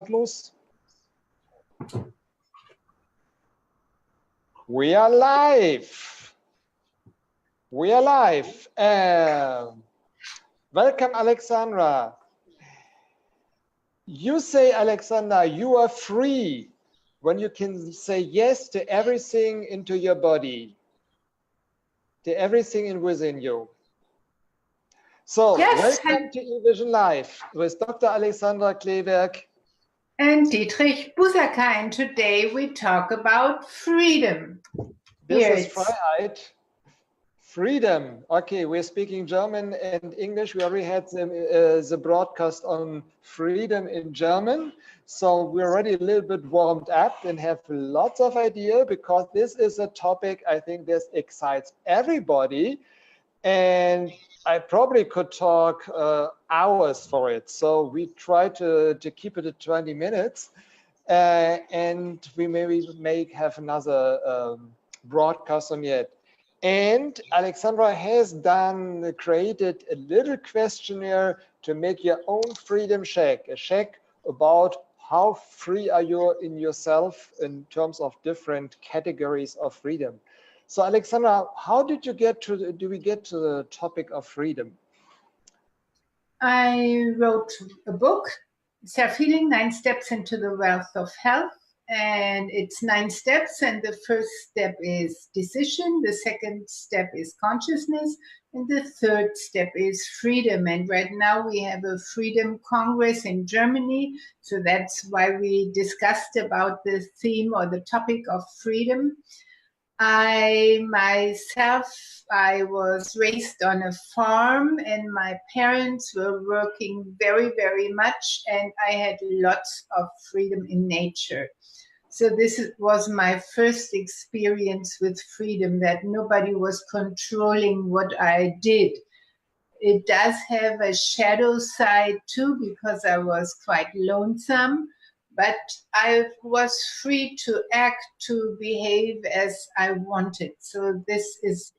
Los. We are live. We are live. Welcome, Alexandra. You say, Alexandra, you are free when you can say yes to everything into your body, to everything within you. So, yes, welcome to eVision Live with Dr. Alexandra Kleeberg and Dietrich Busaka, and today we talk about freedom. This is Freiheit. Freedom. Okay, we're speaking German and English. We already had the broadcast on freedom in German. So we're already a little bit warmed up and have lots of idea because this is a topic I think that excites everybody. And I probably could talk hours for it. So we try to keep it at 20 minutes. And we maybe may have another broadcast on it. And Alexandra has created a little questionnaire to make your own freedom check, a check about how free are you in yourself in terms of different categories of freedom. So Alexandra, how did you get to, do we get to the topic of freedom? I wrote a book, Self-Healing, 9 Steps into the Wealth of Health. And it's 9 steps. And the first step is decision. The second step is consciousness. And the third step is freedom. And right now we have a Freedom Congress in Germany. So that's why we discussed about the theme or the topic of freedom. I was raised on a farm and my parents were working very, very much and I had lots of freedom in nature. So this was my first experience with freedom, that nobody was controlling what I did. It does have a shadow side too, because I was quite lonesome. But I was free to act, to behave as I wanted. So this is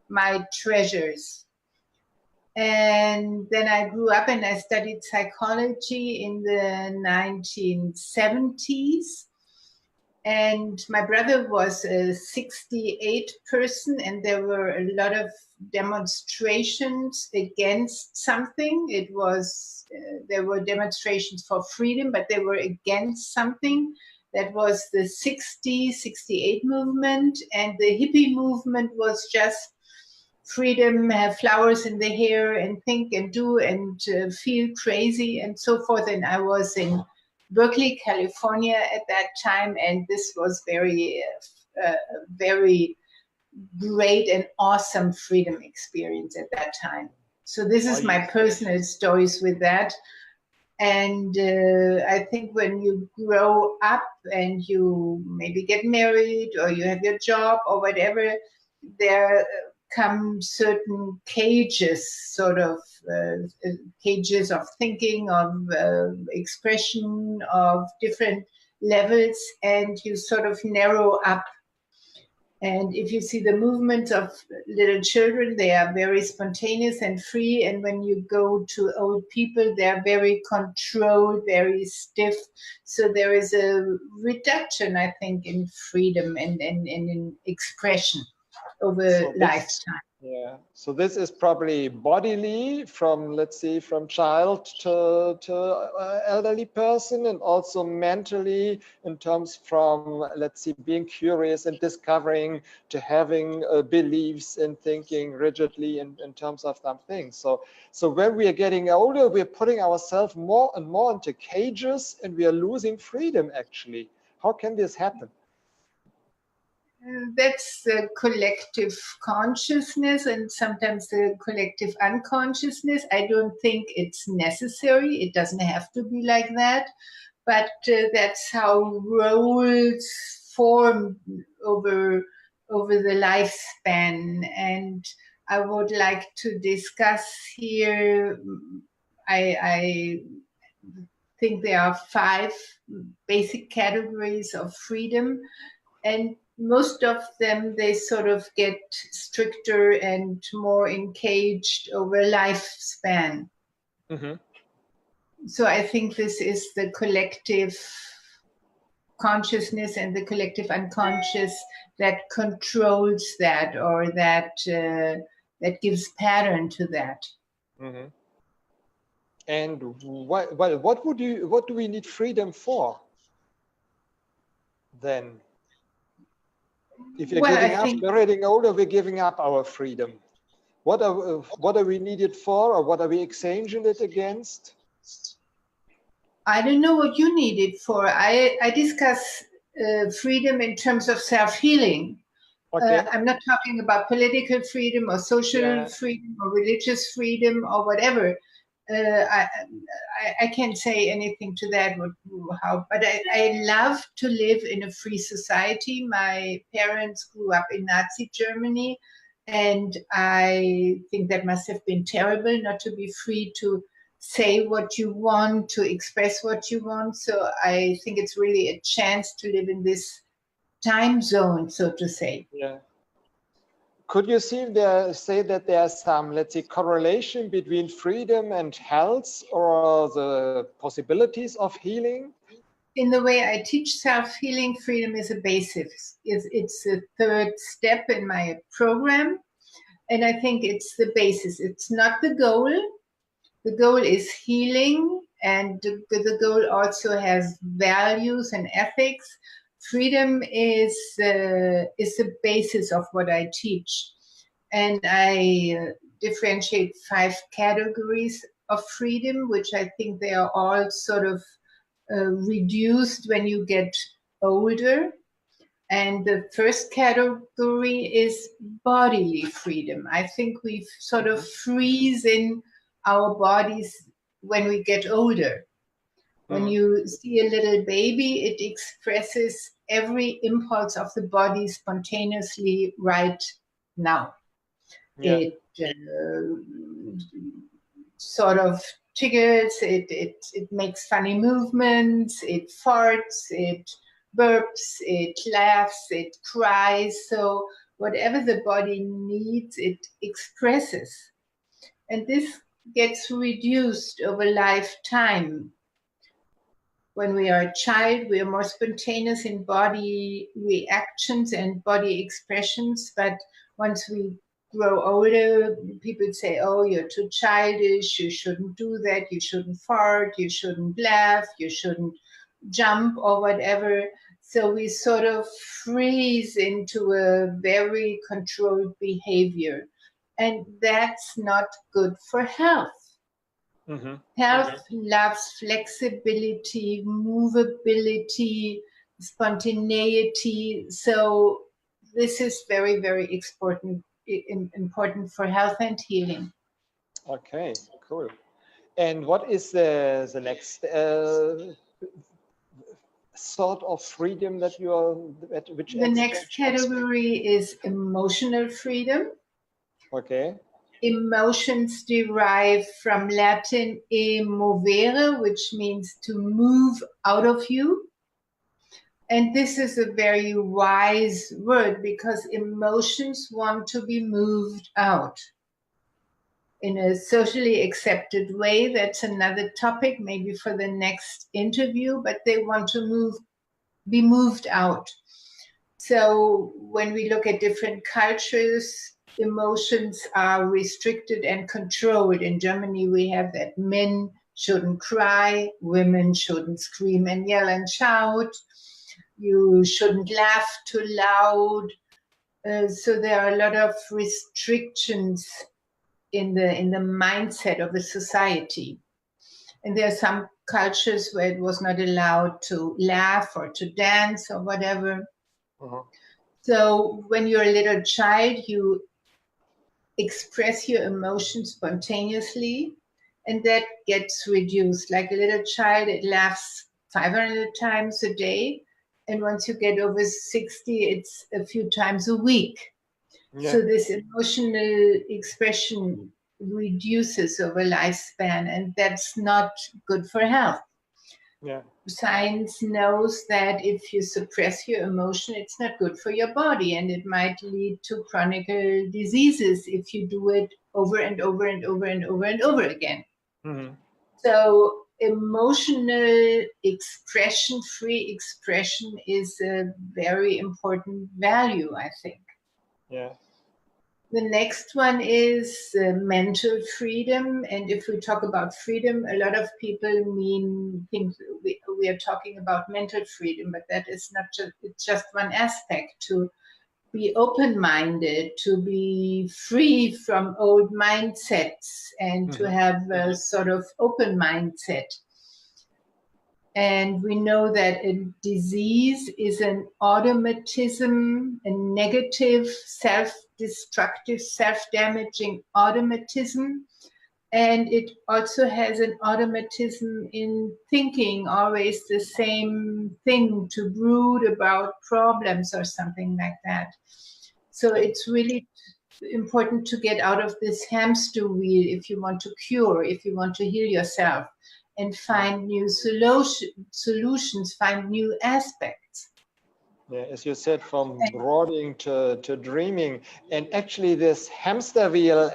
my treasures. And then I grew up and I studied psychology in the 1970s. And my brother was a 68 person, and there were a lot of demonstrations against something. It was, there were demonstrations for freedom, but they were against something. That was the 68 movement, and the hippie movement was just freedom, have flowers in the hair and think and do and feel crazy and so forth. And I was in Berkeley, California at that time, and this was very, very great and awesome freedom experience at that time. So this is my personal stories with that. And I think when you grow up and you maybe get married or you have your job or whatever, there come certain cages, sort of cages of thinking, of expression, of different levels, and you sort of narrow up. And if you see the movements of little children, they are very spontaneous and free. And when you go to old people, they are very controlled, very stiff. So there is a reduction, I think, in freedom and in expression over lifetime. Yeah, so this is probably bodily from, let's see, from child to elderly person, and also mentally in terms from, let's see, being curious and discovering to having beliefs and thinking rigidly in terms of some things. So when we are getting older, we're putting ourselves more and more into cages and we are losing freedom actually. How can this happen? That's the collective consciousness and sometimes the collective unconsciousness. I don't think it's necessary. It doesn't have to be like that. But that's how roles form over the lifespan. And I would like to discuss here, I think there are 5 basic categories of freedom. And most of them, they sort of get stricter and more encaged over lifespan. Mm-hmm. So I think this is the collective consciousness and the collective unconscious that controls that, or that that gives pattern to that. Mm-hmm. And what do we need freedom for then? If we're getting older, we're giving up our freedom. What are we needed for, or what are we exchanging it against? I don't know what you need it for. I discuss freedom in terms of self-healing. Okay. I'm not talking about political freedom or social freedom or religious freedom or whatever. I can't say anything to that. But I love to live in a free society. My parents grew up in Nazi Germany, and I think that must have been terrible not to be free to say what you want, to express what you want. So I think it's really a chance to live in this time zone, so to say. Yeah. Could you say that there's some, let's say, correlation between freedom and health, or the possibilities of healing? In the way I teach self-healing, freedom is a basis. It's a third step in my program. And I think it's the basis. It's not the goal. The goal is healing, and the goal also has values and ethics. Freedom is the basis of what I teach. And I differentiate 5 categories of freedom, which I think they are all sort of reduced when you get older. And the first category is bodily freedom. I think we sort of freeze in our bodies when we get older. When you see a little baby, it expresses every impulse of the body spontaneously right now. Yeah. It sort of triggers, it makes funny movements, it farts, it burps, it laughs, it cries. So whatever the body needs, it expresses. And this gets reduced over lifetime. When we are a child, we are more spontaneous in body reactions and body expressions. But once we grow older, people say, oh, you're too childish, you shouldn't do that, you shouldn't fart, you shouldn't laugh, you shouldn't jump or whatever. So we sort of freeze into a very controlled behavior. And that's not good for health. Mm-hmm. Health loves flexibility, movability, spontaneity. So this is very, very important for health and healing. Okay, cool. And what is the next sort of freedom that you are at which? The next category is emotional freedom. Okay. Emotions derive from Latin emovere, which means to move out of you. And this is a very wise word, because emotions want to be moved out in a socially accepted way. That's another topic, maybe for the next interview, but they want to be moved out. So when we look at different cultures, emotions are restricted and controlled. In Germany, we have that men shouldn't cry, women shouldn't scream and yell and shout, you shouldn't laugh too loud. So there are a lot of restrictions in the mindset of a society. And there are some cultures where it was not allowed to laugh or to dance or whatever. Uh-huh. So when you're a little child, you express your emotions spontaneously, and that gets reduced. Like a little child, it laughs 500 times a day, and once you get over 60, it's a few times a week. Yeah. So this emotional expression reduces over lifespan, and that's not good for health. Yeah. Science knows that if you suppress your emotion, it's not good for your body, and it might lead to chronic diseases if you do it over and over and over and over and over again. Mm-hmm. So emotional expression, free expression is a very important value, I think. Yeah. The next one is mental freedom. And if we talk about freedom, a lot of people think we are talking about mental freedom, but that is not just, it's just one aspect. To be open-minded, to be free from old mindsets, and to have a sort of open mindset. And we know that a disease is an automatism, a negative, self-destructive, self-damaging automatism. And it also has an automatism in thinking always the same thing, to brood about problems or something like that. So it's really important to get out of this hamster wheel if you want to cure, if you want to heal yourself, and find new solutions, find new aspects. Yeah, as you said, from brooding to dreaming. And actually this hamster wheel,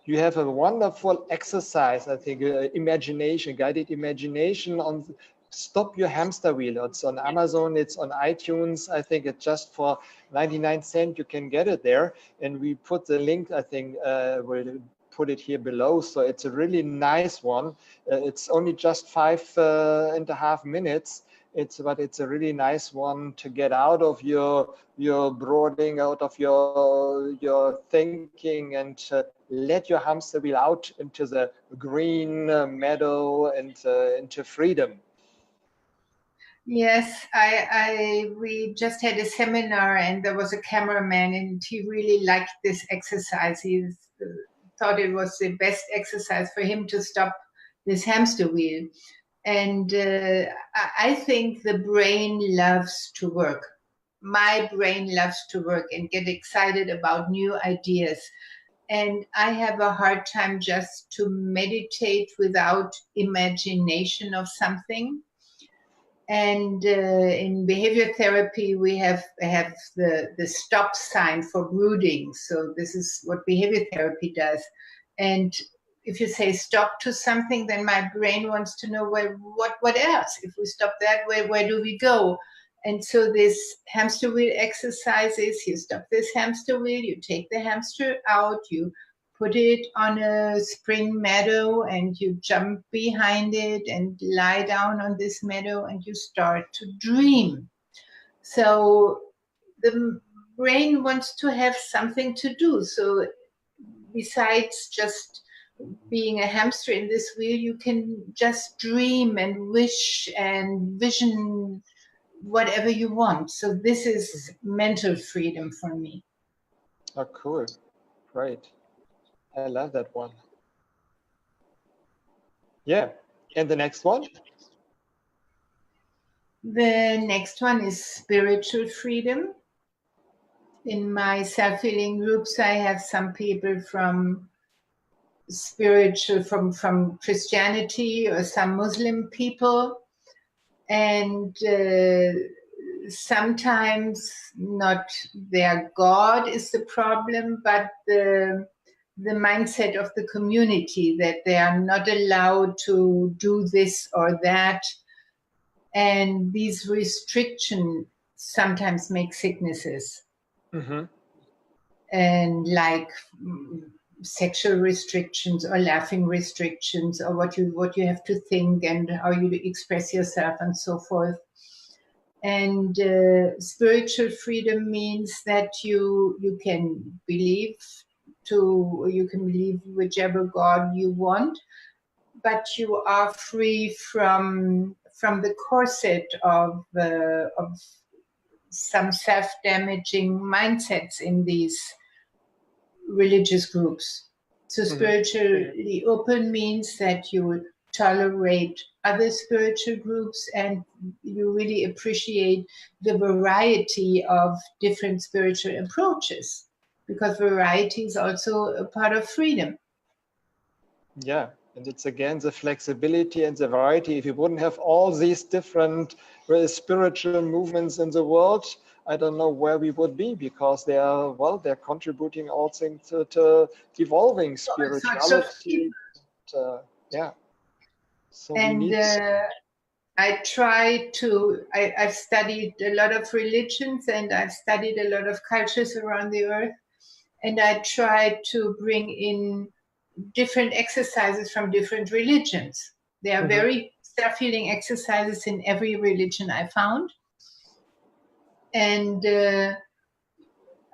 you have a wonderful exercise, I think, imagination, guided imagination on Stop Your Hamster Wheel. It's on Amazon, it's on iTunes. I think it's just for 99 cents, you can get it there. And we put the link, I think, we'll put it here below. So it's a really nice one. It's only just 5.5 minutes. But it's a really nice one to get out of your brooding, out of your thinking, and let your hamster wheel out into the green meadow and into freedom. Yes, we just had a seminar, and there was a cameraman, and he really liked this exercise. He thought it was the best exercise for him to stop this hamster wheel. And I think the brain loves to work. My brain loves to work and get excited about new ideas. And I have a hard time just to meditate without imagination of something. And in behavior therapy, we have the stop sign for brooding. So this is what behavior therapy does. And if you say stop to something, then my brain wants to know, well, what else? If we stop that, where do we go? And so this hamster wheel exercise is, you stop this hamster wheel, you take the hamster out, you put it on a spring meadow, and you jump behind it and lie down on this meadow, and you start to dream. So the brain wants to have something to do. So besides just being a hamster in this wheel, you can just dream and wish and vision whatever you want. So this is mental freedom for me. Oh, cool. Great. I love that one. Yeah. And the next one? The next one is spiritual freedom. In my self-healing groups, I have some people from from Christianity, or some Muslim people, and sometimes not their God is the problem, but the mindset of the community, that they are not allowed to do this or that. And these restrictions sometimes make sicknesses. And like sexual restrictions, or laughing restrictions, or what you have to think, and how you express yourself, and so forth. And spiritual freedom means that you can believe whichever God you want, but you are free from the corset of some self-damaging mindsets in these religious groups. So spiritually open means that you tolerate other spiritual groups, and you really appreciate the variety of different spiritual approaches, because variety is also a part of freedom. Yeah, and it's again the flexibility and the variety. If you wouldn't have all these different spiritual movements in the world, I don't know where we would be, because they're contributing also to evolving spirituality. Yeah. So we need. I try to, I've studied a lot of religions and I've studied a lot of cultures around the earth. And I try to bring in different exercises from different religions. There are very self-healing exercises in every religion I found. And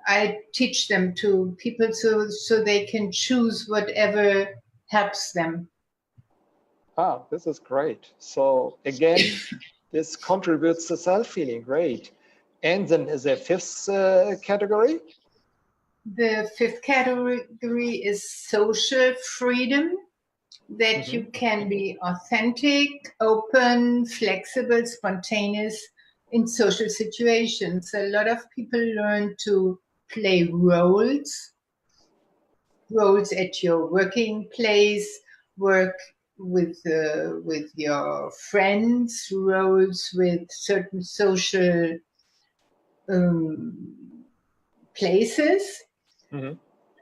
I teach them to people so they can choose whatever helps them. Ah, this is great. So again, this contributes to self-healing. Great. And then is there a fifth category? The fifth category is social freedom, that you can be authentic, open, flexible, spontaneous in social situations. A lot of people learn to play roles at your working place, work with your friends, roles with certain social places.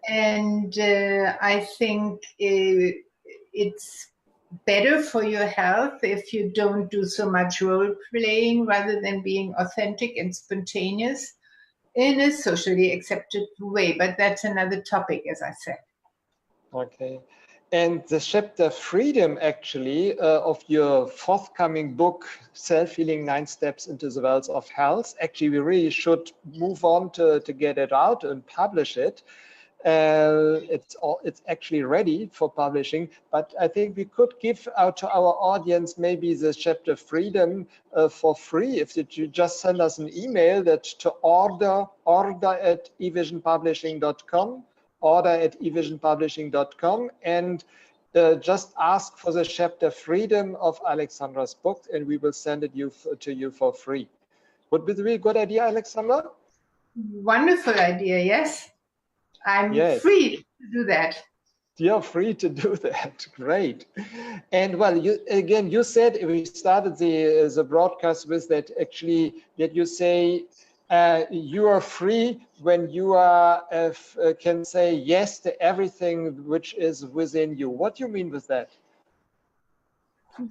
And I think it's better for your health if you don't do so much role playing, rather than being authentic and spontaneous in a socially accepted way. But that's another topic, as I said. Okay. And the chapter freedom, actually, of your forthcoming book, Self-Healing 9 Steps into the World of Health, actually, we really should move on to get it out and publish it. It's actually ready for publishing, but I think we could give out to our audience maybe the chapter freedom for free if you just send us an email that to order at eVisionpublishing.com, order@eVisionpublishing.com, and just ask for the chapter freedom of Alexandra's book, and we will send it to you for free. Would be a really good idea, Alexandra? Wonderful idea, yes. I'm free to do that. You're free to do that. Great. And well, you said we started the broadcast with that, actually, that you say you are free when you can say yes to everything which is within you. What do you mean with that?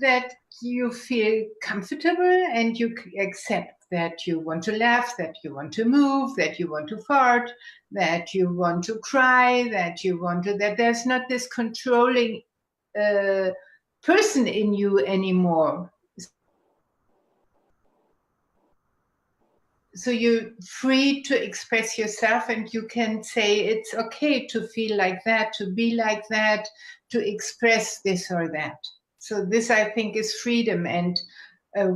That you feel comfortable and you accept that you want to laugh, that you want to move, that you want to fart, that you want to cry, that there's not this controlling person in you anymore. So you're free to express yourself, and you can say it's okay to feel like that, to be like that, to express this or that. So this, I think, is freedom, and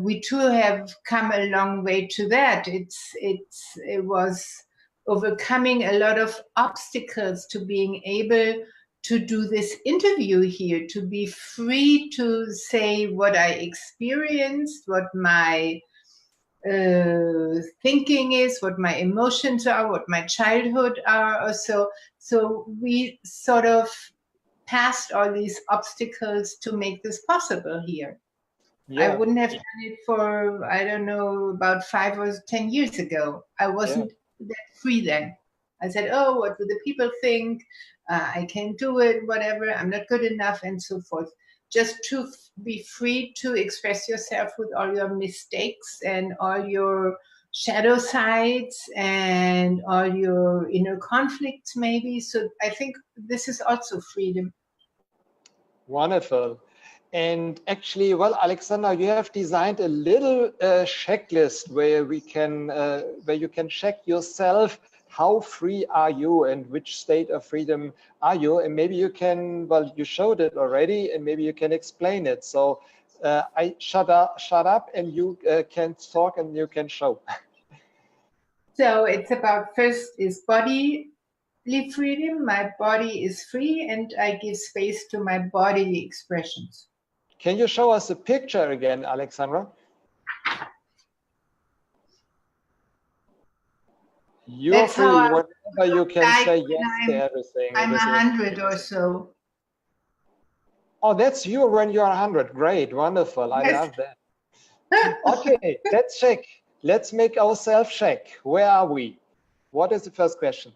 we too have come a long way to that. It was overcoming a lot of obstacles to being able to do this interview here, to be free to say what I experienced, what my thinking is, what my emotions are, what my childhood are. So we sort of passed all these obstacles to make this possible here. I wouldn't have done it for, I don't know, about 5 or 10 years ago. I wasn't that free then. I said, oh, what do the people think? I can't do it, whatever, I'm not good enough, and so forth. Just to be free to express yourself with all your mistakes and all your shadow sides and all your inner conflicts, maybe. So I think this is also freedom. Wonderful. And actually, well, Alexandra, you have designed a little checklist where you can check yourself. How free are you and which state of freedom are you? And maybe you can, well, you showed it already, and maybe you can explain it. So I shut up, and you can talk and you can show. So it's about, first is bodily freedom. My body is free and I give space to my bodily expressions. Can you show us a picture again, Alexandra? You're free whenever you can say yes to everything. I'm 100 or so. Oh, that's you when you're 100. Great, wonderful. I love that. Okay, let's check. Let's make ourselves check. Where are we? What is the first question?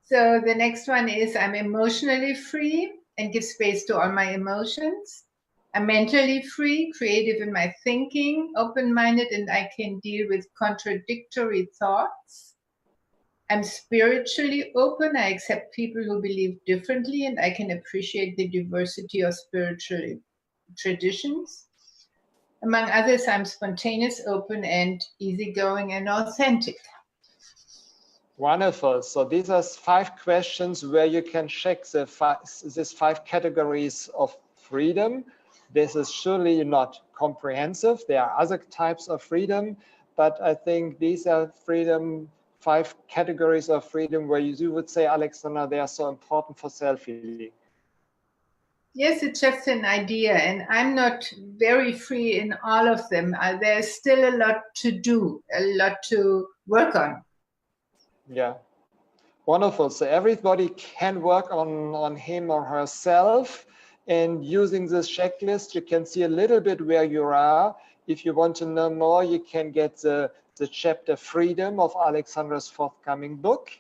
So the next one is, I'm emotionally free and give space to all my emotions. I'm mentally free, creative in my thinking, open-minded, and I can deal with contradictory thoughts. I'm spiritually open. I accept people who believe differently, and I can appreciate the diversity of spiritual traditions. Among others, I'm spontaneous, open, and easygoing and authentic. Wonderful. So these are 5 questions where you can check these 5 categories of freedom. This is surely not comprehensive. There are other types of freedom, but I think these are 5 categories of freedom where you would say, Alexandra, they are so important for self-healing. Yes, it's just an idea, and I'm not very free in all of them. There's still a lot to do, a lot to work on. Yeah, wonderful. So everybody can work on him or herself, and using this checklist, you can see a little bit where you are. If you want to know more, you can get the chapter Freedom of Alexandra's forthcoming book,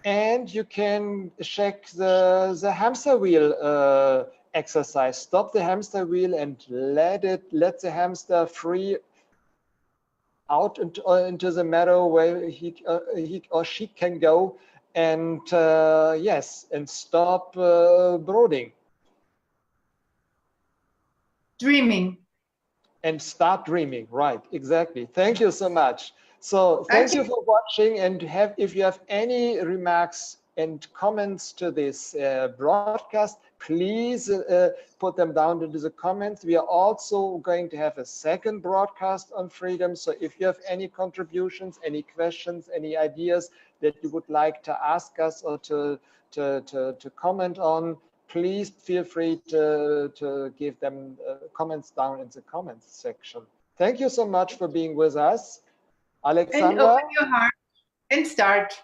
and you can check the hamster wheel exercise. Stop the hamster wheel and let the hamster free out into the meadow where he or she can go, and yes, and stop brooding. Dreaming. And start dreaming, right? Exactly. Thank you so much. So thank you for watching, and if you have any remarks and comments to this broadcast, please put them down into the comments. We are also going to have a second broadcast on freedom. So if you have any contributions, any questions, any ideas that you would like to ask us or to comment on, please feel free to give them comments down in the comments section. Thank you so much for being with us. Alexandra? And open your heart and start.